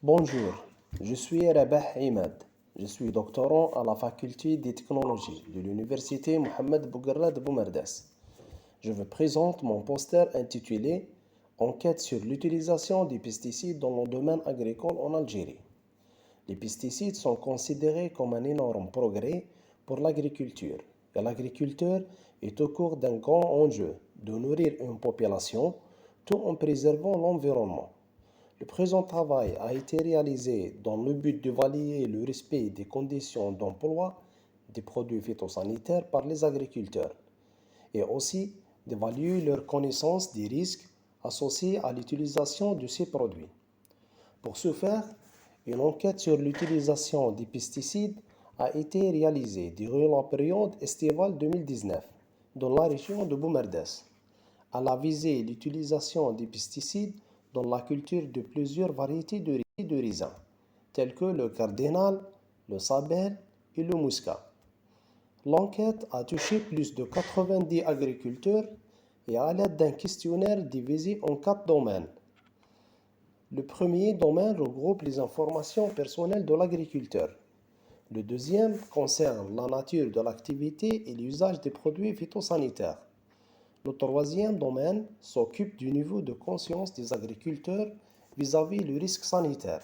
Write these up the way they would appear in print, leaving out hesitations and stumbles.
Bonjour, je suis Rabah Imad. Je suis doctorant à la faculté des technologies de l'université Mohamed Bouguerra de Boumerdas. Je vous présente mon poster intitulé Enquête sur l'utilisation des pesticides dans le domaine agricole en Algérie. Les pesticides sont considérés comme un énorme progrès pour l'agriculture. Et l'agriculteur est au cours d'un grand enjeu de nourrir une population tout en préservant l'environnement. Le présent travail a été réalisé dans le but de valider le respect des conditions d'emploi des produits phytosanitaires par les agriculteurs et aussi d'évaluer leur connaissance des risques associés à l'utilisation de ces produits. Pour ce faire, une enquête sur l'utilisation des pesticides a été réalisée durant la période estivale 2019 dans la région de Boumerdas. Elle a visé l'utilisation des pesticides dans la culture de plusieurs variétés de raisins, tels que le cardinal, le sabel et le muscat. L'enquête a touché plus de 90 agriculteurs et à l'aide d'un questionnaire divisé en 4 domaines. Le premier domaine regroupe les informations personnelles de l'agriculteur. Le deuxième concerne la nature de l'activité et l'usage des produits phytosanitaires. Le troisième domaine s'occupe du niveau de conscience des agriculteurs vis-à-vis du risque sanitaire.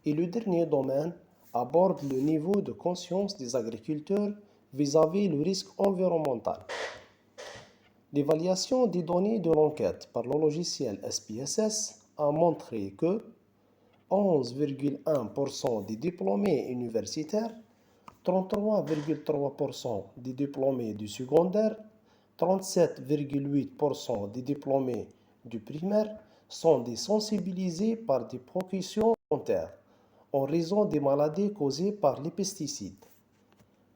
Et le dernier domaine aborde le niveau de conscience des agriculteurs vis-à-vis du risque environnemental. L'évaluation des données de l'enquête par le logiciel SPSS a montré que 11,1% des diplômés universitaires, 33,3% des diplômés du secondaire, 37,8% des diplômés du primaire sont désensibilisés par des précautions alimentaires en raison des maladies causées par les pesticides.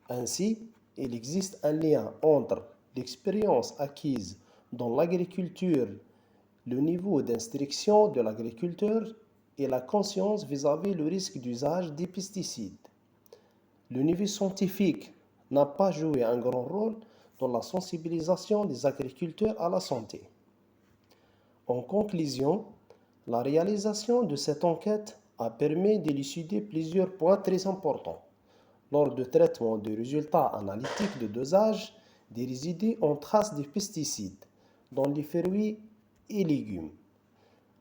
Ainsi, il existe un lien entre l'expérience acquise dans l'agriculture, le niveau d'instruction de l'agriculteur et la conscience vis-à-vis du risque d'usage des pesticides. Le niveau scientifique n'a pas joué un grand rôle dans la sensibilisation des agriculteurs à la santé. En conclusion, la réalisation de cette enquête a permis d'élucider plusieurs points très importants lors du traitement des résultats analytiques de dosage des résidus en traces de pesticides dans les fruits et légumes.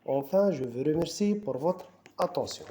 Enfin, je vous remercie pour votre attention.